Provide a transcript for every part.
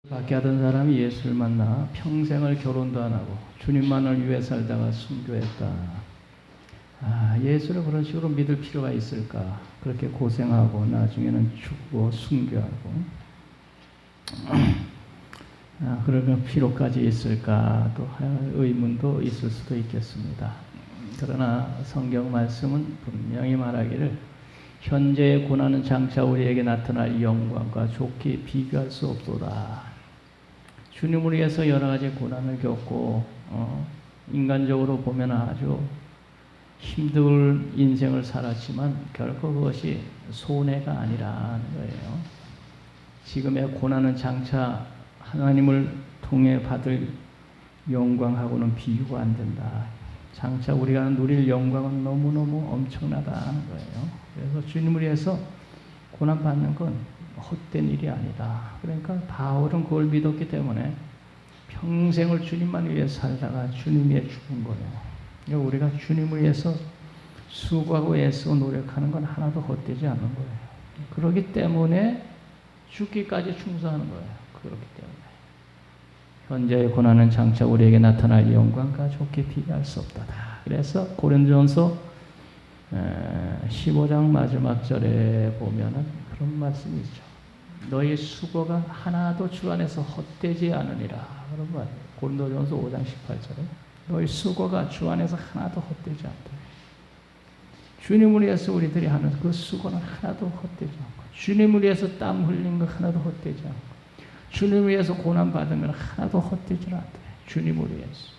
밖에 하던 사람이 예수를 만나 평생을 결혼도 안 하고 주님만을 위해 살다가 순교했다. 예수를 그런 식으로 믿을 필요가 있을까? 그렇게 고생하고 나중에는 죽고 순교하고 그럴 필요까지 있을까? 또 의문도 있을 수도 있겠습니다. 그러나 성경 말씀은 분명히 말하기를 현재의 고난은 장차 우리에게 나타날 영광과 좋게 비교할 수 없도다. 주님을 위해서 여러 가지 고난을 겪고 인간적으로 보면 아주 힘든 인생을 살았지만 결코 그것이 손해가 아니라는 거예요. 지금의 고난은 장차 하나님을 통해 받을 영광하고는 비교가 안 된다. 장차 우리가 누릴 영광은 너무너무 엄청나다는 거예요. 그래서 주님을 위해서 고난받는 건 헛된 일이 아니다. 그러니까 바울은 그걸 믿었기 때문에 평생을 주님만 위해 살다가 주님 위해 죽은 거예요. 그러니까 우리가 주님을 위해서 수고하고 애쓰고 노력하는 건 하나도 헛되지 않는 거예요. 그렇기 때문에 죽기까지 충성하는 거예요. 그렇기 때문에 현재의 고난은 장차 우리에게 나타날 영광과 좋게 비교할 수 없다. 그래서 고린도전서 15장 마지막 절에 보면은 그런 말씀이 있죠. 너희 수고가 하나도 주 안에서 헛되지 않으니라. 그런 말. 고린도전서 5장 18절에 너희 수고가 주 안에서 하나도 헛되지 않다. 주님을 위해서 우리들이 하는 그 수고는 하나도 헛되지 않고, 주님을 위해서 땀 흘린 거 하나도 헛되지 않고, 주님을 위해서 고난 받은 건 하나도 헛되지 않다. 주님을 위해서.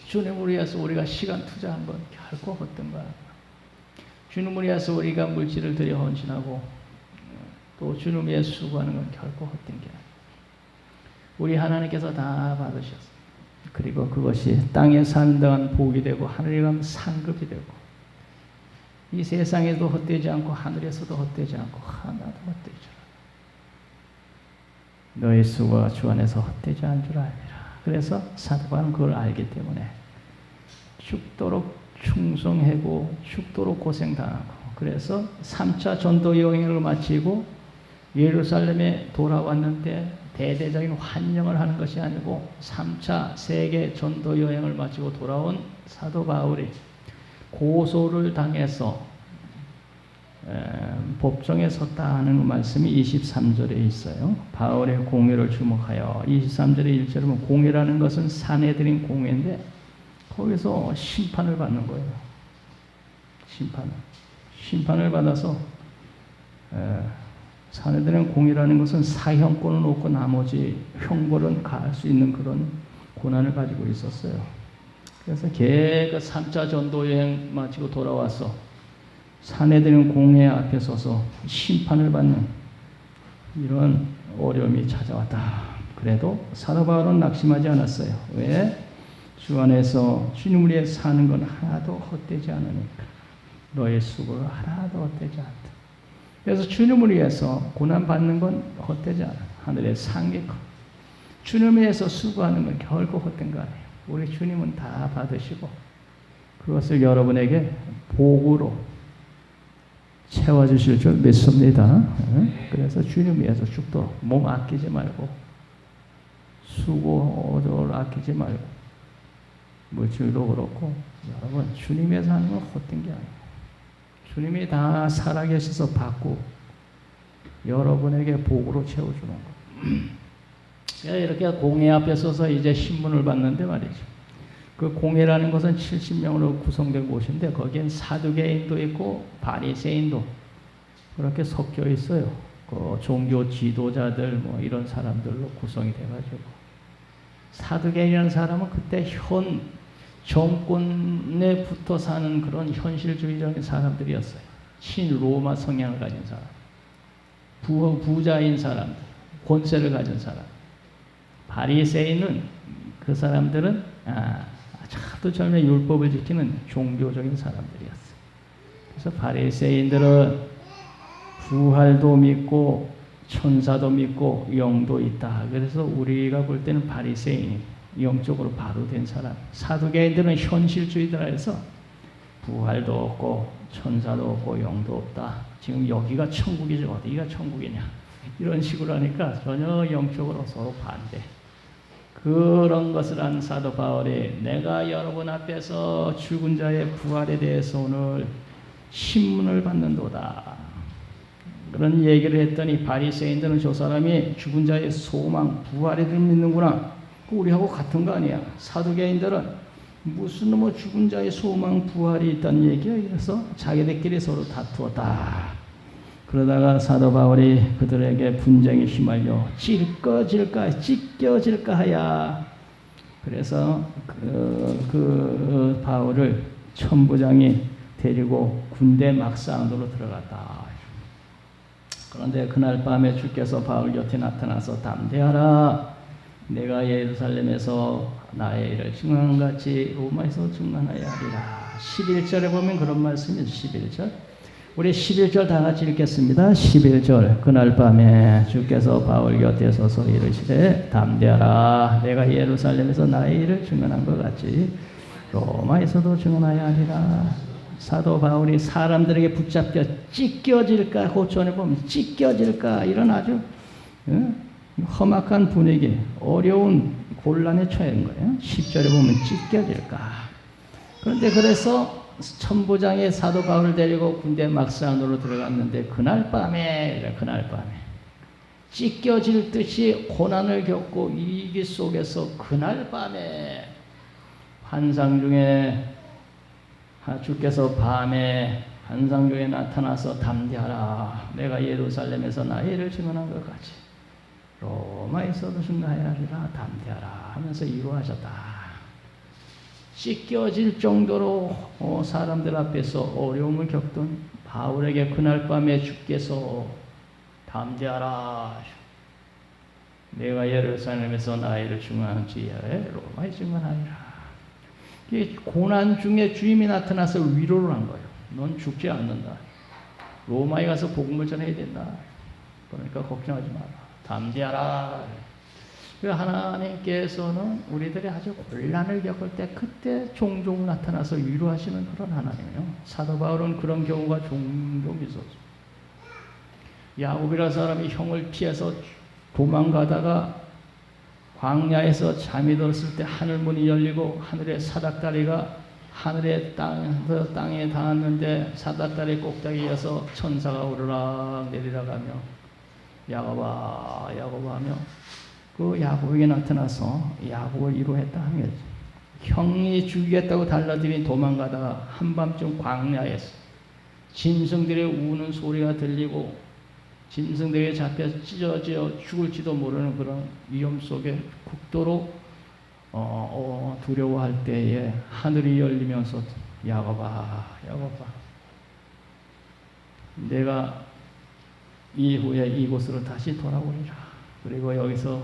주님을 위해서 우리가 시간 투자한 건 결코 헛된 거 아니야. 주님을 위해서 우리가 물질을 들여 헌신하고 또 주님을 위해서 수고하는 건 결코 헛된 게 아니야. 우리 하나님께서 다 받으셨어요. 그리고 그것이 땅에 사는 동안 복이 되고 하늘에 가면 상급이 되고 이 세상에도 헛되지 않고 하늘에서도 헛되지 않고 하나도 헛되지 않아. 너의 수고가 주 안에서 헛되지 않은 줄 알리라. 그래서 사도 바울은 그걸 알기 때문에 죽도록 충성하고 죽도록 고생당하고, 그래서 3차 전도 여행을 마치고 예루살렘에 돌아왔는데 대대적인 환영을 하는 것이 아니고 3차 세계 전도 여행을 마치고 돌아온 사도 바울이 고소를 당해서 법정에 섰다 하는 말씀이 23절에 있어요. 바울의 공회를 주목하여 23절의 1절에 보면 공회라는 것은 사내들인 공회인데 거기서 심판을 받는 거예요. 심판을 받아서 사내들인 공회라는 것은 사형권을 놓고 나머지 형벌은 가할 수 있는 그런 고난을 가지고 있었어요. 그래서 걔가 3차 전도 여행 마치고 돌아와서 사내들인 공회 앞에 서서 심판을 받는 이런 어려움이 찾아왔다. 그래도 사도 바울은 낙심하지 않았어요. 왜? 주 안에서 주님을 위해 사는 건 하나도 헛되지 않으니까. 너의 수고가 하나도 헛되지 않다. 그래서 주님을 위해서 고난받는 건 헛되지 않아. 하늘의 상이 커. 주님을 위해서 수고하는 건 결코 헛된 거 아니에요. 우리 주님은 다 받으시고 그것을 여러분에게 복으로 채워주실 줄 믿습니다. 그래서 주님 위해서 죽도록 몸 아끼지 말고 수고를 아끼지 말고 물질도 그렇고 여러분 주님 위해서 하는 건 헛된 게 아니에요. 주님이 다 살아계셔서 받고 여러분에게 복으로 채워주는 거. 이렇게 공회 앞에 서서 이제 신문을 받는데 말이죠. 그 공회라는 것은 70명으로 구성된 곳인데 거기엔 사두개인도 있고 바리새인도 그렇게 섞여 있어요. 그 종교 지도자들 뭐 이런 사람들로 구성이 돼가지고 사두개인이라는 사람은 그때 현 정권에 붙어 사는 그런 현실주의적인 사람들이었어요. 친로마 성향을 가진 사람, 부자인 사람들, 권세를 가진 사람. 바리새인은 그 사람들은 아주 젊은 율법을 지키는 종교적인 사람들이었어요. 그래서 바리새인들은 부활도 믿고 천사도 믿고 영도 있다. 그래서 우리가 볼 때는 바리새인이 영적으로 바로 된 사람. 사두개인들은 현실주의들라 해서 부활도 없고 천사도 없고 영도 없다. 지금 여기가 천국이지 어디가 천국이냐. 이런 식으로 하니까 전혀 영적으로 서로 반대. 그런 것을 한 사도 바울이 내가 여러분 앞에서 죽은 자의 부활에 대해서 오늘 신문을 받는도다. 그런 얘기를 했더니 바리새인들은 저 사람이 죽은 자의 소망, 부활에 믿는구나. 우리하고 같은 거 아니야. 사두개인들은 무슨 뭐 죽은 자의 소망, 부활이 있다는 얘기야. 그래서 자기들끼리 서로 다투었다. 그러다가 사도 바울이 그들에게 분쟁에 휘말려 찢겨질까 하야. 그래서 그 바울을 천부장이 데리고 군대 막상으로 들어갔다. 그런데 그날 밤에 주께서 바울 곁에 나타나서 담대하라. 내가 예루살렘에서 나의 일을 증언한 같이 로마에서 증언하여야 하리라. 11절에 보면 그런 말씀이 11절. 우리 11절 다 같이 읽겠습니다. 11절. 그날 밤에 주께서 바울 곁에 서서 이르시되 담대하라. 내가 예루살렘에서 나의 일을 증언한 것 같이 로마에서도 증언하여야 하리라. 사도 바울이 사람들에게 붙잡혀 찢겨질까, 고전에 보면 찢겨질까, 이런 아주 험악한 분위기, 어려운 곤란에 처한 거예요. 10절에 보면 찢겨질까. 그런데 그래서 천부장이 사도 바울을 데리고 군대 막산으로 들어갔는데 그날 밤에 찢겨질 듯이 고난을 겪고 위기 속에서 그날 밤에 환상 중에 주께서 밤에 환상 중에 나타나서 담대하라. 내가 예루살렘에서 나의 일을 증언한 것 같이 로마에서도 증언하여야 하리라. 담대하라 하면서 이루어졌다. 찢겨질 정도로 사람들 앞에서 어려움을 겪던 바울에게 그날 밤에 주께서 담대하라. 내가 예루살렘에서 나의 일을 증언한지 로마에 증언하리라. 고난 중에 주님이 나타나서 위로를 한 거예요. 넌 죽지 않는다. 로마에 가서 복음을 전해야 된다. 그러니까 걱정하지 마라. 담대하라. 하나님께서는 우리들이 아주 곤란을 겪을 때 그때 종종 나타나서 위로하시는 그런 하나님이에요. 사도 바울은 그런 경우가 종종 있었어요. 야곱이라는 사람이 형을 피해서 도망가다가 광야에서 잠이 들었을 때 하늘문이 열리고 하늘의 사닥다리가 하늘의 땅에 닿았는데 사닥다리 꼭대기에서 천사가 오르락 내리락 하며 야곱아 야곱아 하며 그 야곱에게 나타나서 야곱을 위로했다 하며 형이 죽이겠다고 달라들이 도망가다가 한밤중 광야에서 짐승들의 우는 소리가 들리고 짐승들에게 잡혀 찢어져 죽을지도 모르는 그런 위험 속에 극도로 두려워할 때에 하늘이 열리면서 야곱아 야곱아 내가 이후에 이곳으로 다시 돌아오리라. 그리고 여기서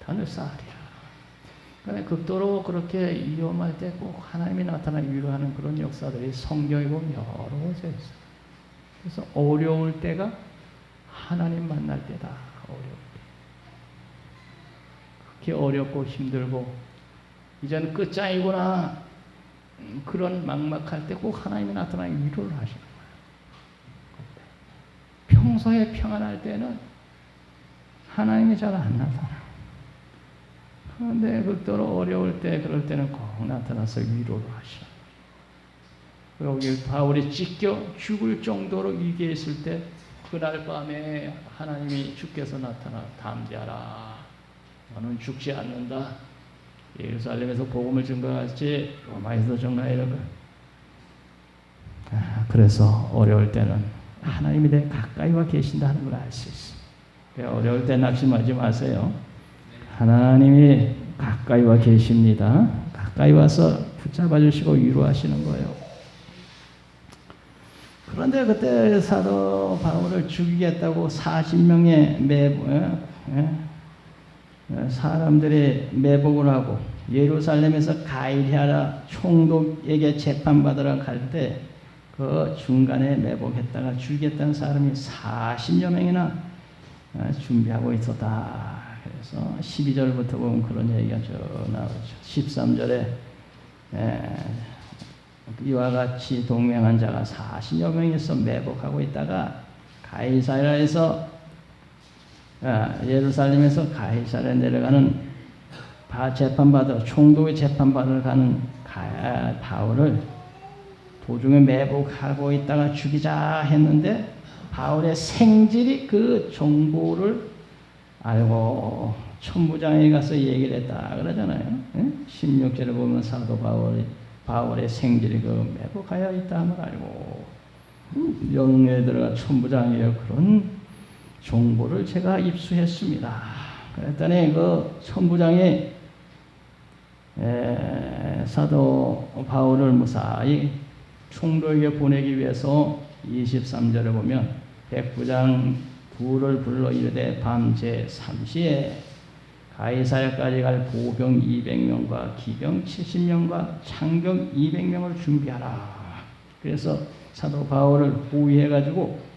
단을 쌓으리라. 그러니까 극도로 그렇게 위험할 때 꼭 하나님이 나타나 위로하는 그런 역사들이 성경에 보면 여러 곳에 있어요. 그래서 어려울 때가 하나님 만날 때다. 어려울 때. 그렇게 어렵고 힘들고 이제는 끝장이구나. 그런 막막할 때 꼭 하나님이 나타나 위로를 하시는 거예요. 평소에 평안할 때는 하나님이 잘 안 나타나. 그런데 극도로 어려울 때 그럴 때는 꼭 나타나서 위로를 하셔. 여기 바울이 찢겨 죽을 정도로 위기에 있을 때 그날 밤에 하나님이 주께서 나타나 담대하라. 너는 죽지 않는다. 예루살렘에서 복음을 증거하지 로마에서 증거하라. 그래서 어려울 때는 하나님이 내 가까이 와 계신다는 걸 알 수 있어. 어려울 때 낙심하지 마세요. 하나님이 가까이 와 계십니다. 가까이 와서 붙잡아 주시고 위로하시는 거예요. 그런데 그때 사도 바울을 죽이겠다고 40명의 사람들이 매복을 하고 예루살렘에서 가이사랴 총독에게 재판받으러 갈 때 그 중간에 매복했다가 죽이겠다는 사람이 40여 명이나 준비하고 있었다. 그래서 12절부터 보면 그런 얘기가 쭉 나오죠. 13절에 이와 같이 동맹한 자가 40여 명이서 매복하고 있다가 가이사랴에서 예루살렘에서 가이사랴 내려가는 재판받으러 총독의 재판받으러 가는 바울을 도중에 매복하고 있다가 죽이자 했는데 바울의 생질이 그 정보를 알고 천부장에 가서 얘기를 했다 그러잖아요. 16절에 보면 사도 바울의 생질이 그 매복하여 있다 함을 알고 영에 들어가 천부장이여 그런 정보를 제가 입수했습니다. 그랬더니 그 천부장이 사도 바울을 무사히 총독에게 보내기 위해서 23절에 보면 백부장 둘을 불러 이르되 밤제 3시에 가이사랴까지 갈 보병 200명과 기병 70명과 창병 200명을 준비하라. 그래서 사도 바울을 호위해가지고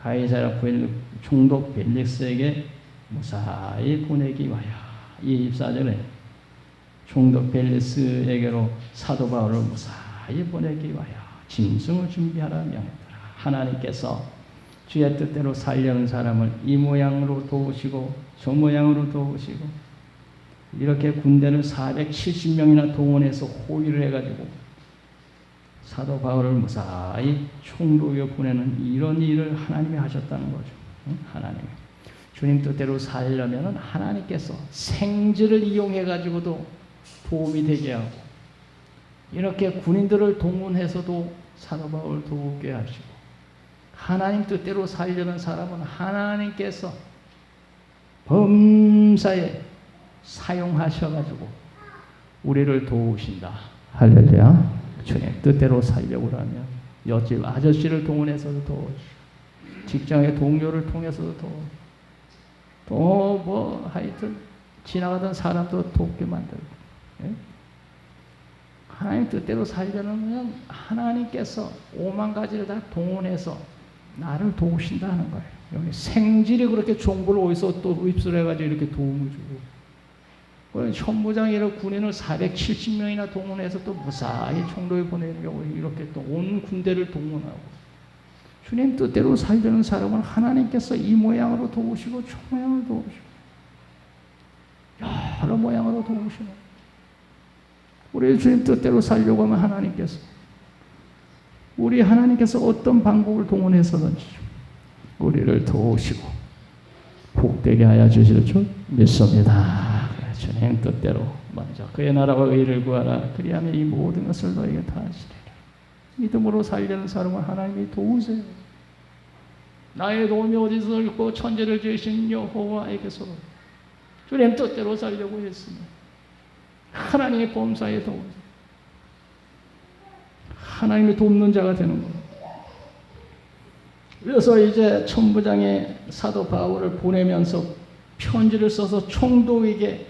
가이사랴 총독 벨릭스에게 무사히 보내기 위하여 24절에 총독 벨릭스에게로 사도 바울을 무사히 보내기 위하여 짐승을 준비하라 명했더라. 하나님께서 주의 뜻대로 살려는 사람을 이 모양으로 도우시고 저 모양으로 도우시고 이렇게 군대를 470명이나 동원해서 호위를 해가지고 사도 바울을 무사히 총독에 보내는 이런 일을 하나님이 하셨다는 거죠. 하나님이 주님 뜻대로 살려면 하나님께서 생질을 이용해가지고도 도움이 되게 하고 이렇게 군인들을 동원해서도 사도 바울을 도우게 하시고 하나님 뜻대로 살려는 사람은 하나님께서 범사에 사용하셔가지고 우리를 도우신다. 할렐루야. 주님 뜻대로 살려고 하면 옆집 아저씨를 동원해서도 도우시고 직장의 동료를 통해서도 도우시고 또 뭐 하여튼 지나가던 사람도 돕게 만들고 하나님 뜻대로 살려면 하나님께서 5만 가지를 다 동원해서 나를 도우신다는 거예요. 여기 생질이 그렇게 정보를 어디서 또 입수해가지고 이렇게 도움을 주고 천부장이라 군인을 470명이나 동원해서 또 무사히 총독에 보내려고 이렇게 또 온 군대를 동원하고 주님 뜻대로 살려는 사람은 하나님께서 이 모양으로 도우시고 저 모양으로 도우시고 여러 모양으로 도우시는 우리 주님 뜻대로 살려고 하면 하나님께서 어떤 방법을 동원해서든지 우리를 도우시고 복되게 하여 주실 줄 믿습니다. 주님 뜻대로 먼저 그의 나라와 의를 구하라. 그리하면 이 모든 것을 너에게 다 하시리라. 믿음으로 살려는 사람은 하나님이 도우세요. 나의 도움이 어디서 있고 천지를 지으신 여호와에게서 주님 뜻대로 살려고 했습니다. 하나님의 범사에 도우세요. 하나님이 돕는 자가 되는 겁니다. 그래서 이제 천부장이 사도 바울을 보내면서 편지를 써서 총독에게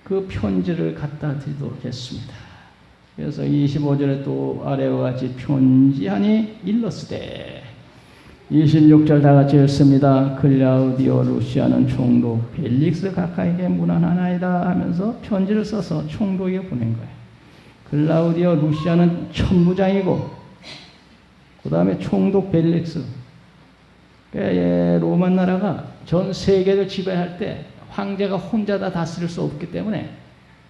그 편지를 갖다 드리도록 했습니다. 그래서 25절에 또 아래와 같이 편지하니 일렀으되 26절 다 같이 읽습니다. 클라우디오 루시아는 총독 벨릭스 가까이에 문안하나이다 하면서 편지를 써서 총독에게 보낸 거예요. 클라우디오 루시아는 천부장이고 그 다음에 총독 벨릭스. 로마 나라가 전 세계를 지배할 때 황제가 혼자 다 다스릴 수 없기 때문에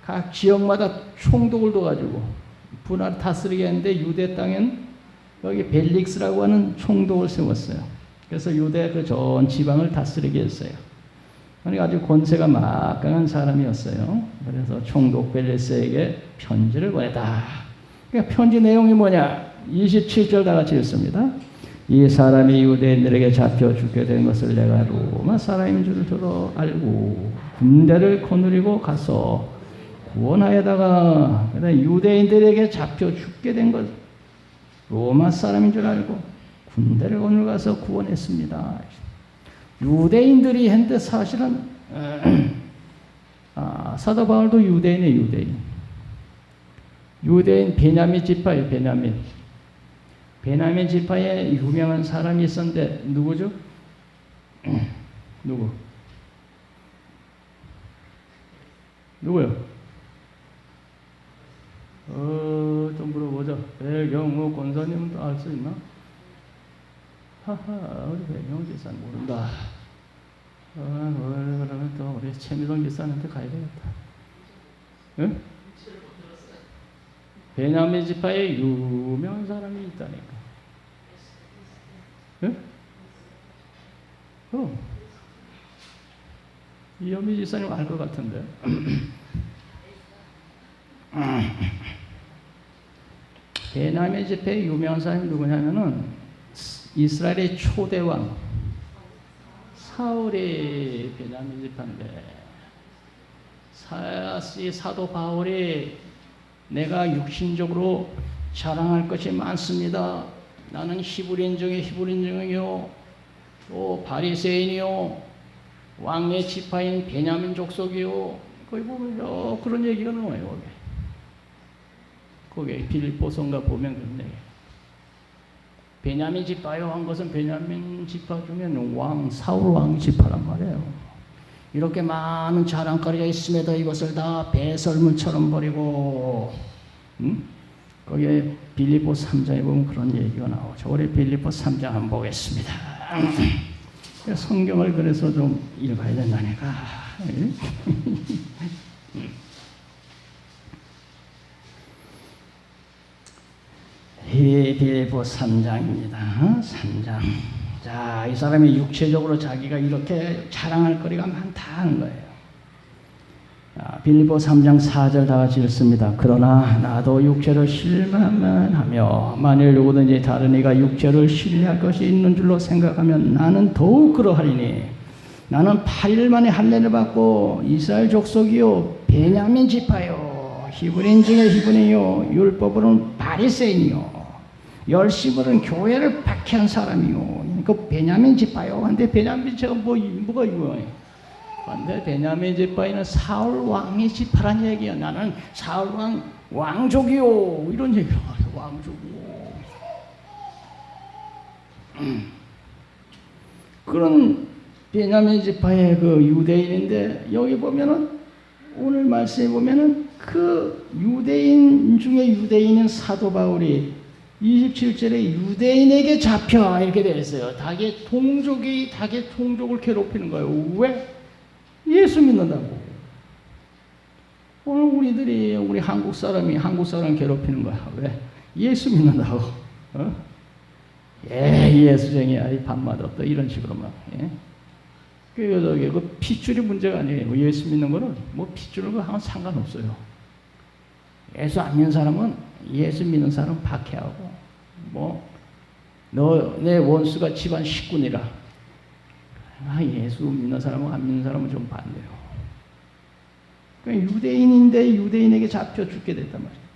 각 지역마다 총독을 둬가지고 분할 다스리게 했는데 유대 땅엔 여기 벨릭스라고 하는 총독을 세웠어요. 그래서 유대 그 전 지방을 다스리게 했어요. 그러니까 아주 권세가 막강한 사람이었어요. 그래서 총독 벨릭스에게 편지를 보냈다. 그러니까 편지 내용이 뭐냐? 27절 다 같이 읽습니다. 이 사람이 유대인들에게 잡혀 죽게 된 것을 내가 로마 사람인 줄 들어 알고 군대를 거느리고 가서 구원하여다가 유대인들에게 잡혀 죽게 된 것 로마 사람인 줄 알고 군대를 거느리고 가서 구원했습니다. 유대인들이 했는데 사실은 사도 바울도 유대인이에요. 유대인 베냐민 지파예요. 베냐민 지파에 유명한 사람이 있었는데 누구죠? 누구요? 좀 물어보자. 배경호 권사님은 알 수 있나? 하하, 우리 배경호 지사는 모른다. 그러면 또 우리 최미동 기사한테 가야 되겠다. 응? 베냐민 지파에 유명한 사람이 있다니까. 응? 이현미 지사님 알 것 같은데. 베냐민 지파에 유명한 사람이 누구냐면은 이스라엘의 초대왕 사울이 베냐민 지파인데, 사도 바울이 내가 육신적으로 자랑할 것이 많습니다. 나는 히브리인 중에 히브리인이요, 또 바리새인이요, 왕의 지파인 베냐민 족속이요. 거기 보면 그런 얘기가 나와요. 거기 빌립보서인가 보면 그런 얘기. 베냐민 지파요 한 것은 베냐민 지파 중에는 왕 사울 왕 지파란 말이에요. 이렇게 많은 자랑거리가 있음에도 이것을 다 배설물처럼 버리고, 거기에 빌립보 3장에 보면 그런 얘기가 나오죠. 우리 빌립보 3장 한번 보겠습니다. 성경을 그래서 좀 읽어야 된다니까. 빌립보 3장입니다. 3장. 자, 이 사람이 육체적으로 자기가 이렇게 자랑할 거리가 많다는 거예요. 빌립보 3장 4절 다 같이 읽습니다. 그러나 나도 육체를 신뢰만 하며 만일 누구든지 다른 이가 육체를 신뢰할 것이 있는 줄로 생각하면 나는 더욱 그러하리니 나는 8일 만에 할례를 받고 이스라엘 족속이요 베냐민 지파요 히브리인 중에 히브리요 율법으로는 바리새인이요 열심으로는 교회를 박해한 사람이요. 그 베냐민 지파요. 근데 베냐민 지파가 뭐가 유명해요? 근데 베냐민 지파에는 사울 왕의 지파란 얘기야. 나는 사울 왕 왕족이요. 이런 얘기를 해요. 왕족이요. 그런 베냐민 지파의 그 유대인인데 여기 보면은 오늘 말씀에 보면은 그 유대인 중에 유대인인 사도 바울이 27절에 유대인에게 잡혀 이렇게 되어 있어요. 닭의 동족을 괴롭히는 거예요. 왜? 예수 믿는다고. 오늘 우리 한국 사람 괴롭히는 거야. 왜? 예수 믿는다고. 예수쟁이야. 이 밥맛 없다. 이런 식으로 막. 그 핏줄이 문제가 아니에요. 예수 믿는 거는 뭐 핏줄은 그거 상관없어요. 예수 안 믿는 사람은 예수 믿는 사람 박해하고 너 내 원수가 집안 식구니라. 예수 믿는 사람은 안 믿는 사람은 좀 반대요. 그러니까 유대인인데 유대인에게 잡혀 죽게 됐단 말이에요.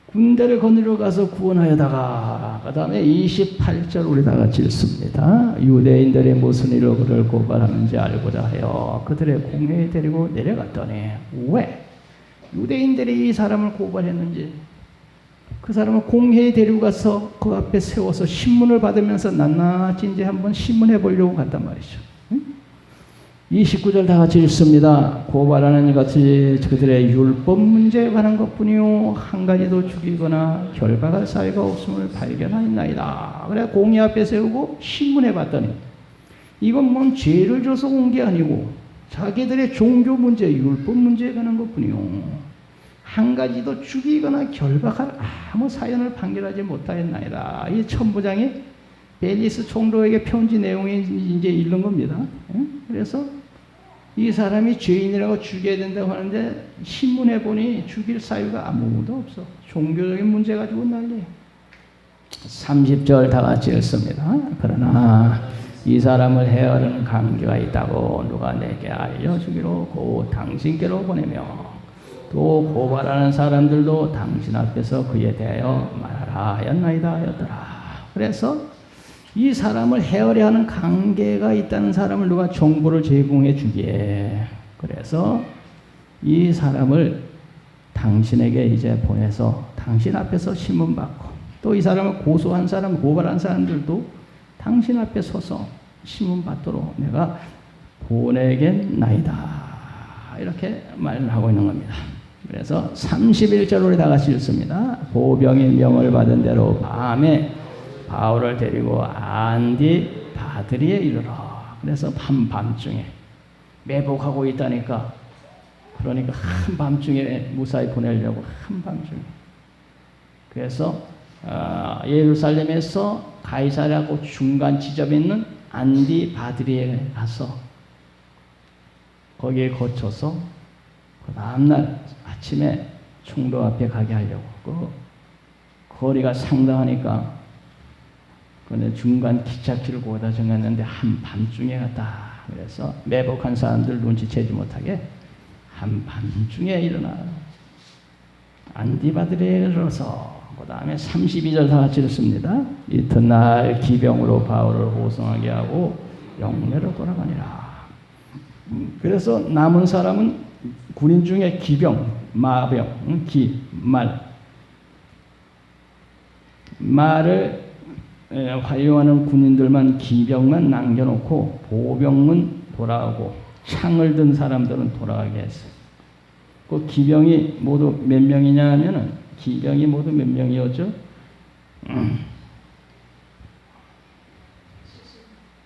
군대를 거느리러 가서 구원하여다가 그 다음에 28절 우리 다 같이 읽습니다. 유대인들이 무슨 일로 그를 고발하는지 알고자 하여 그들의 공회에 데리고 내려갔더니 왜? 유대인들이 이 사람을 고발했는지 그 사람을 공회에 데리고 가서 그 앞에 세워서 신문을 받으면서 낱낱이 이제 한번 신문해 보려고 갔단 말이죠. 29절 다 같이 읽습니다. 고발하는 것이 그들의 율법 문제에 관한 것뿐이요 한 가지도 죽이거나 결박할 사유가 없음을 발견하였나이다. 그래 공회 앞에 세우고 신문해 봤더니 이건 뭔 죄를 져서 온 게 아니고 자기들의 종교 문제, 율법 문제에 관한 것뿐이요 한 가지도 죽이거나 결박할 아무 사연을 판결하지 못하였나이다. 이 천부장이 벨리스 총독에게 편지 내용이 이제 읽는 겁니다. 그래서 이 사람이 죄인이라고 죽여야 된다고 하는데 신문에 보니 죽일 사유가 아무것도 없어. 종교적인 문제 가지고 난리예요. 30절 다 같이 읽습니다. 그러나 이 사람을 헤아리는 관계가 있다고 누가 내게 알려주기로 곧 당신께로 보내며 또 고발하는 사람들도 당신 앞에서 그에 대하여 말하라 하였나이다 하였더라. 그래서 이 사람을 헤아려 하는 관계가 있다는 사람을 누가 정보를 제공해 주기에 그래서 이 사람을 당신에게 이제 보내서 당신 앞에서 신문 받고 또 이 사람을 고소한 사람, 고발한 사람들도 당신 앞에 서서 신문 받도록 내가 보내겠나이다. 이렇게 말을 하고 있는 겁니다. 그래서 31절 우리 다 같이 읽습니다. 보병이 명을 받은 대로 밤에 바울을 데리고 안디 바드리에 이르러 그래서 한밤중에 매복하고 있다니까. 그러니까 한밤중에 무사히 보내려고 한밤중에. 그래서 예루살렘에서 가이사랴하고 중간 지점에 있는 안디바드리에 가서 거기에 거쳐서 그 다음날 아침에 총독 앞에 가게 하려고. 그 거리가 상당하니까 근데 중간 기찻길을 거기다 정했는데 한밤중에 갔다. 그래서 매복한 사람들 눈치채지 못하게 한밤중에 일어나 안디바드리에 이르러서 그 다음에 32절 다 같이 읽습니다. 이튿날 기병으로 바울을 호송하게 하고 영내로 돌아가니라. 그래서 남은 사람은 군인 중에 기병, 마병, 말을 활용하는 군인들만 기병만 남겨놓고 보병은 돌아가고 창을 든 사람들은 돌아가게 했어요. 그 기병이 모두 몇 명이냐 하면은 기병이 모두 몇 명이었죠?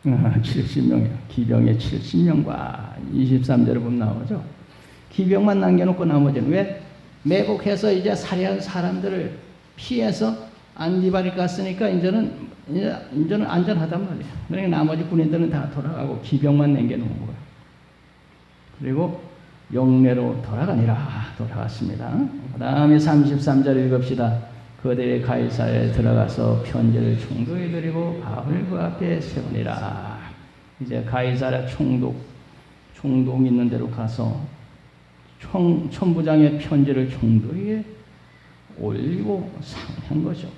70명이요. 기병의 70명과 23절에 보면 나오죠. 기병만 남겨놓고 나머지는 왜? 매복해서 이제 살해한 사람들을 피해서 안디바리 갔으니까 이제는 안전하단 말이에요. 그러니까 나머지 군인들은 다 돌아가고 기병만 남겨놓은 거예요. 그리고 영내로 돌아갔습니다. 그 다음에 33절 읽읍시다. 그들이 가이사랴에 들어가서 편지를 총독에 드리고 바울 그 앞에 세우니라. 이제 가이사랴 총독 있는 데로 가서 천부장의 편지를 총독에게 올리고 상한 거죠.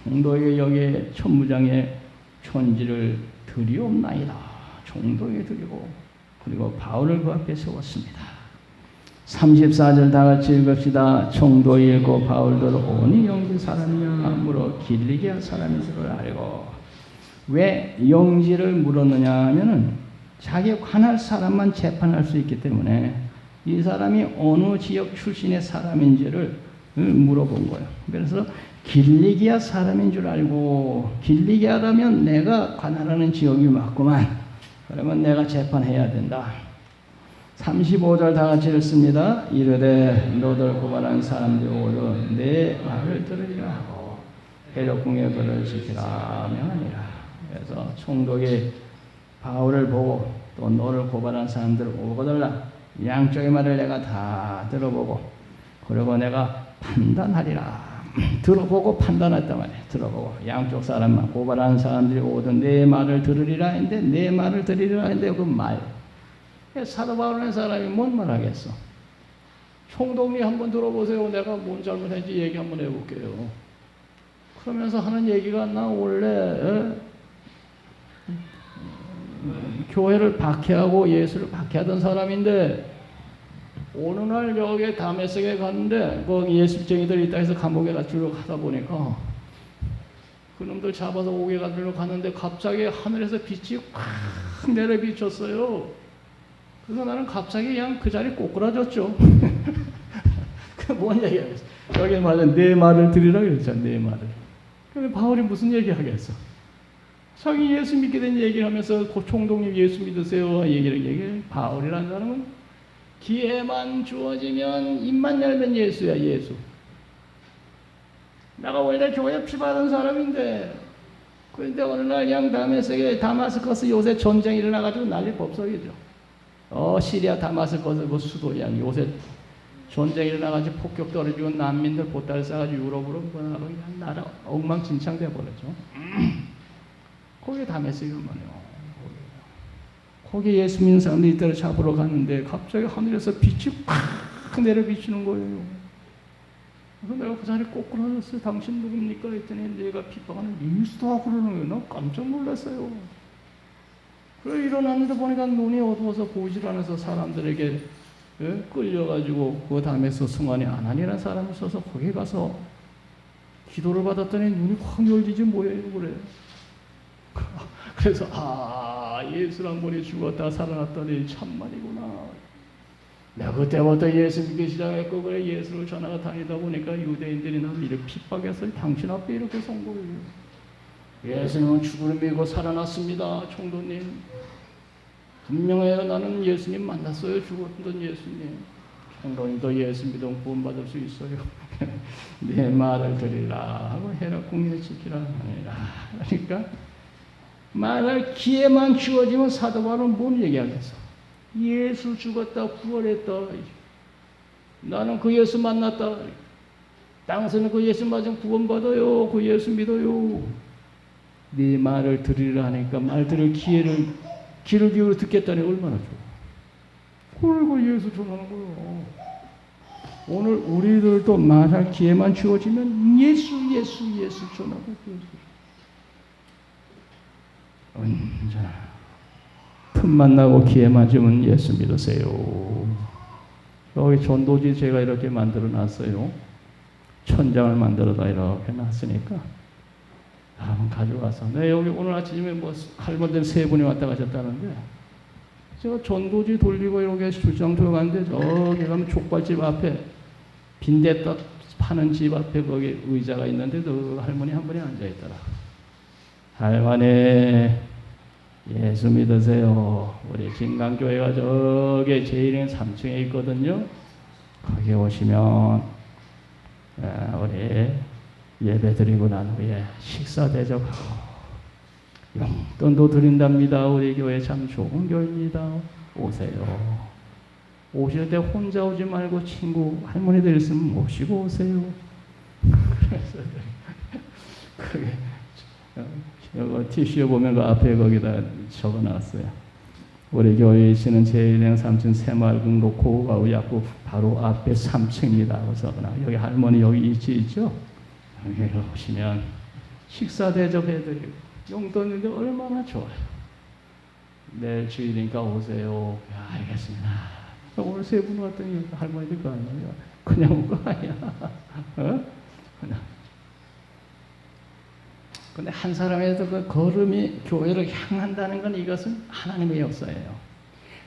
총독에게 여기에 천부장의 편지를 드리옵나이다. 총독에게 드리고 그리고 바울을 그 앞에 세웠습니다. 34절 다 같이 읽읍시다. 총독이 읽고 바울도 오니 영지 사람이냐 물어 길리기아 사람인 줄 알고. 왜 영지를 물었느냐 하면은 자기 관할 사람만 재판할 수 있기 때문에 이 사람이 어느 지역 출신의 사람인지를 물어본 거예요. 그래서 길리기아 사람인 줄 알고, 길리기아라면 내가 관할하는 지역이 맞구만. 그러면 내가 재판해야 된다. 35절 다 같이 읽습니다. 이르되 너들 고발한 사람들이 오려 내 말을 들으리라 하고 해적궁에 그를 지키라 명하니라. 그래서 총독이 바울을 보고 또 너를 고발한 사람들을 오거들라. 양쪽의 말을 내가 다 들어보고 그리고 내가 판단하리라. 들어보고 판단했단 말이에요. 들어보고 양쪽 사람만 고발하는 사람들이 오든 내 말을 들으리라 했는데 내 말을 들으리라 했는데 그 말 사도 바울이라는 사람이 뭔 말 하겠어? 총독님 한번 들어보세요. 내가 뭔 잘못했는지 얘기 한번 해볼게요. 그러면서 하는 얘기가 나 원래 교회를 박해하고 예수를 박해하던 사람인데 어느 날 여기 다메섹에 갔는데 그 예수쟁이들이 있다 해서 감옥에 가주려고 하다 보니까 그놈들 잡아서 옥에 가주려고 가는데 갑자기 하늘에서 빛이 확 내려 비쳤어요. 그래서 나는 갑자기 그냥 그 자리 꼬꾸라졌죠. 그 뭔 얘기하겠어? 여기 말은 내 말을 들으라 그랬잖아. 내 말을. 그런데 바울이 무슨 얘기하겠어? 자기 예수 믿게 된 얘기를 하면서 그 총독님 예수 믿으세요 얘기를 바울이라는 사람은 기회만 주어지면 입만 열면 예수야. 예수. 내가 원래 교회 피받은 사람인데 그런데 어느 날 양 다마스커스 요새 전쟁이 일어나가지고 난리 법석이죠. 시리아 다마스커스 그 수도양 요새 전쟁이 일어나가지고 폭격 떨어지고 난민들 보따리 싸가지고 유럽으로 그냥 나라 엉망진창 돼버렸죠. 거기에 다메섹이만요. 거기 예수 믿는 사람들이 이때를 잡으러 갔는데 갑자기 하늘에서 빛이 확 내려 비치는 거예요. 그래서 내가 그 자리에 꼭 끊어졌어요. 당신 누굽니까? 했더니 내가 핍박하는 유스도하고 그러는 거예요. 나 깜짝 놀랐어요. 그래 일어났는데 보니까 눈이 어두워서 보질 않아서 사람들에게 끌려가지고 그 다음에서 승환이 아나니라는 사람이 있어서 거기 가서 기도를 받았더니 눈이 확 열리지 뭐예요 그래. 그래서 예수란 분이 죽었다 살아났더니 참말이구나. 내가 그때부터 예수 믿기 시작했고 그래 예수를 전하고 다니다 보니까 유대인들이 나를 이렇게 핍박해서 당신 앞에 이렇게 선 거예요. 예수님은 죽음을 믿고 살아났습니다. 총독님. 분명해요. 나는 예수님 만났어요. 죽었던 예수님. 행동이도 예수 믿으면 구원받을 수 있어요. 내 말을 들으라 하고 해라 공의를 지키라 하니라. 그러니까 말할 기회만 주어지면 사도 바울은 뭘 얘기하겠어? 예수 죽었다 부활했다. 나는 그 예수 만났다. 당신은 그 예수 맞으면 구원받아요. 그 예수 믿어요. 네 말을 들으라 하니까 말 들을 기회를 귀를 기울여 듣겠다니 얼마나 좋아. 그걸 예수 전하는 거예요. 오늘 우리들도 말할 기회만 주어지면 예수 전하고 언제나 틈만 나고 기회만 주면 예수 믿으세요. 여기 전도지 제가 이렇게 만들어 놨어요. 천장을 만들어다 이렇게 놨으니까 한번 가져가서 여기 오늘 아침에 뭐 할머니들 3분이 왔다 가셨다는데 제가 전도지 돌리고 이렇게 출장 들어갔는데 저기 가면 족발집 앞에 빈대떡 파는 집 앞에 거기 의자가 있는데 그 할머니 한 분이 앉아있더라. 할머니 예수 믿으세요. 우리 진강교회가 저기 제1행 3층에 있거든요. 거기 오시면 우리 예배 드리고 난 후에 식사 대접하고 용돈도 드린답니다. 우리 교회 참 좋은 교회입니다. 오세요. 오실 때 혼자 오지 말고 친구 할머니들 있으면 모시고 오세요. 그래서 그게 여기 티슈에 보면 그 앞에 거기다 적어놨어요. 우리 교회에 있는 제1행 3층 새마을금 로코가 약국 바로 앞에 3층입니다. 그래서 여기 할머니 여기 있죠? 여기 오시면 식사 대접해드리고 용돈인데 얼마나 좋아요. 내일 주일이니까 오세요. 알겠습니다. 오늘 3분 왔더니 할머니들 거 아니에요. 그냥 온 거 아니야. 그냥. 근데 한 사람에도 그 걸음이 교회를 향한다는 건 이것은 하나님의 역사예요.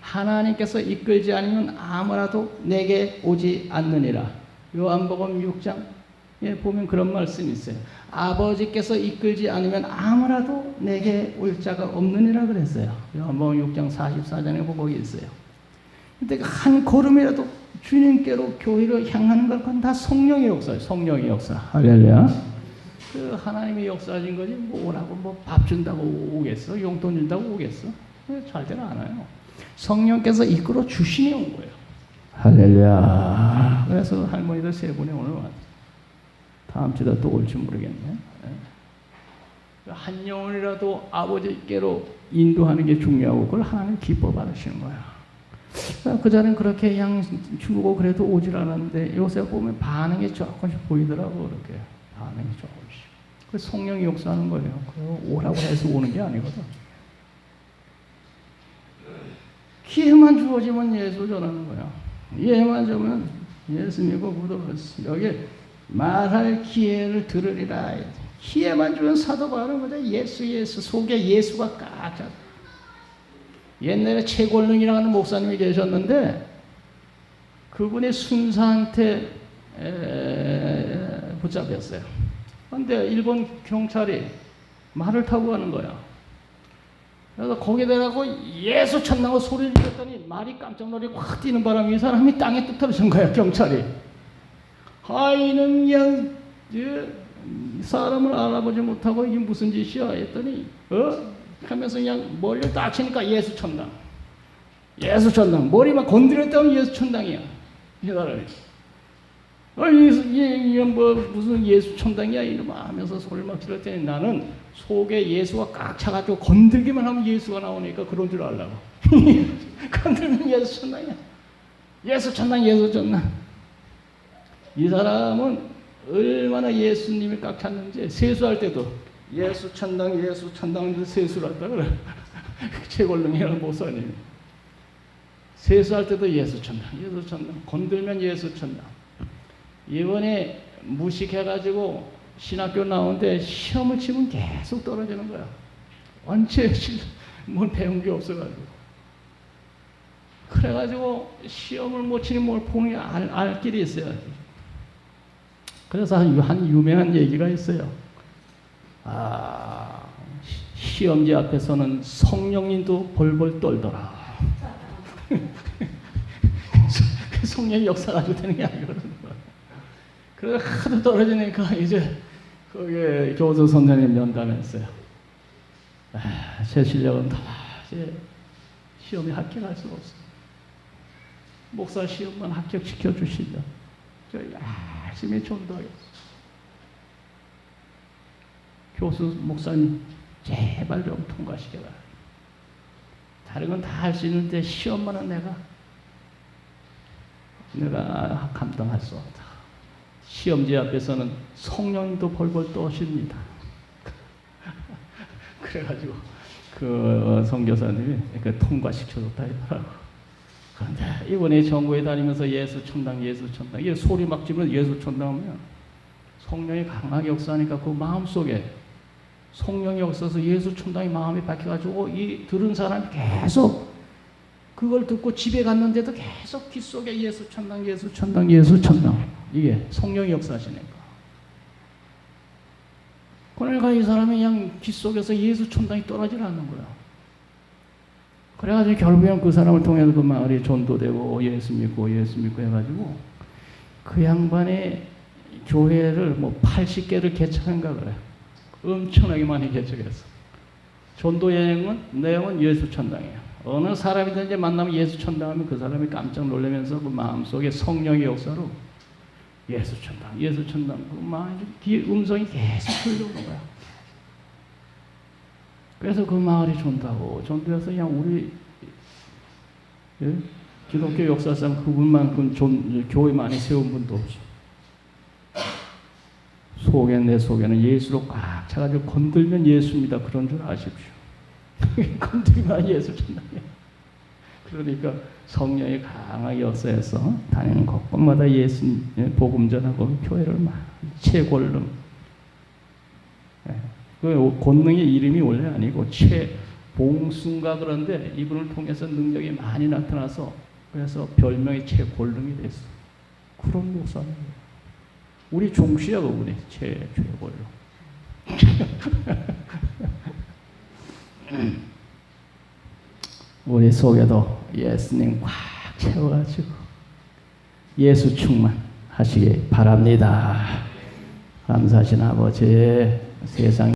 하나님께서 이끌지 않으면 아무라도 내게 오지 않느니라. 요한복음 6장에 보면 그런 말씀이 있어요. 아버지께서 이끌지 않으면 아무라도 내게 올 자가 없느니라 그랬어요. 요한복음 6장 44장에 보면 거기 있어요. 근데 한 걸음이라도 주님께로 교회를 향하는 건 그건 다 성령의 역사예요. 성령의 역사. 할렐루야. 그 하나님의 역사진 거지 뭐 오라고 뭐 밥 준다고 오겠어? 용돈 준다고 오겠어? 절대로 안 와요. 성령께서 이끌어 주시니 온 거예요. 할렐루야. 그래서 할머니들 3분이 오늘 왔어요. 다음 주도 또 올지 모르겠네. 한 영혼이라도 아버지께로 인도하는 게 중요하고 그걸 하나님 기뻐 받으시는 거야. 그 전엔 그렇게 그냥 주고 그래도 오질 않았는데 요새 보면 반응이 조금씩 보이더라고. 그렇게 반응이 조금씩. 그 성령이 역사하는 거예요. 오라고 해서 오는 게 아니거든. 기회만 주어지면 예수 전하는 거야. 기회만 주면 예수 믿고 묻어버렸어. 여기 말할 기회를 들으리라. 기회만 주면 사도 바울은 거죠. 예수 속에 예수가 꽉 찼어. 옛날에 최골릉이라는 하는 목사님이 계셨는데 그분이 순사한테 붙잡혔어요. 그런데 일본 경찰이 말을 타고 가는 거야. 그래서 거기에 대라고 예수 천나고 소리를 질렀더니 말이 깜짝 놀라고 확 뛰는 바람에 이 사람이 땅에 뚝 떨어진 거야. 경찰이. 이는 그냥 사람을 알아보지 못하고 이게 무슨 짓이야 했더니 하면서 그냥 머리를 딱 치니까 예수 천당. 예수 천당. 머리만 건드렸다면 예수 천당이야. 이 사람이. 이게 뭐 무슨 예수 천당이야 이놈아 하면서 소리를 막 질렀더니 나는 속에 예수가 꽉 차가지고 건들기만 하면 예수가 나오니까 그런 줄 알라고. 건들면 예수 천당이야. 예수 천당, 예수 천당. 이 사람은 얼마나 예수님이 꽉 찼는지 세수할 때도 예수 천당 하면서 세수를 한다 그래. 최골릉이라는 목사님이. 세수할 때도 예수 천당. 건들면 예수 천당. 이번에 무식해가지고 신학교 나오는데 시험을 치면 계속 떨어지는 거야. 원체 뭘 배운 게 없어가지고. 그래가지고 시험을 못 치니 뭘 보니 알 길이 있어요. 그래서 한 유명한 얘기가 있어요. 시험지 앞에서는 성령님도 벌벌 떨더라. 성령의 역사 가지고 되는 게 아니거든요. 그래서 하도 떨어지니까 이제 거기에 교수 선생님 면담했어요. 제 실력은 도저히 시험에 합격할 수가 없어요. 목사 시험만 합격시켜 주시면 저 열심히 전도하겠어요. 교수 목사님 제발 좀 통과시켜라. 다른 건 다 할 수 있는데 시험만은 내가 감당할 수 없다. 시험지 앞에서는 성령님도 벌벌 떠십니다. 그래가지고 그 선교사님이 통과시켜줬다 하더라고. 그런데 이번에 전국에 다니면서 예수 천당 이게 소리 막 지르면 예수 천당하면 성령이 강하게 역사하니까 그 마음속에 성령이 없어서 예수 천당이 마음이 박혀가지고 이 들은 사람이 계속 그걸 듣고 집에 갔는데도 계속 귀 속에 예수 천당 이게 성령이 역사하시니까. 그러니까 이 사람이 그냥 귀 속에서 예수 천당이 떨어지지 않는 거야. 그래가지고 결국엔 그 사람을 통해서 그 마을이 전도되고 예수 믿고 해가지고 그 양반이 교회를 뭐 80개를 개척한가 그래. 엄청나게 많이 개척했어. 전도 내용은 예수 천당이에요. 어느 사람이든지 만나면 예수 천당하면 그 사람이 깜짝 놀라면서 그 마음속에 성령의 역사로 예수 천당 그 마음 음성이 계속 들려오는 거야. 그래서 그 마을이 전도해서 그냥 우리 기독교 역사상 그분만큼 교회 많이 세운 분도 없어. 내 속에는 예수로 꽉 차가지고 건들면 예수입니다. 그런 줄 아십시오. 건들면 예수 천당이야. 그러니까 성령이 강하게 역사해서 다니는 곳곳마다 예수 복음 전하고 교회를 막 최골능. 그 권능의 이름이 원래 아니고 최봉순가 그런데 이분을 통해서 능력이 많이 나타나서 그래서 별명이 최골능이 됐어. 그런 목사님. 우리 종씨야 그분이 최골능. 우리 속에도 예수님 꽉 채워가지고 예수 충만하시기 바랍니다. 감사하신 아버지 세상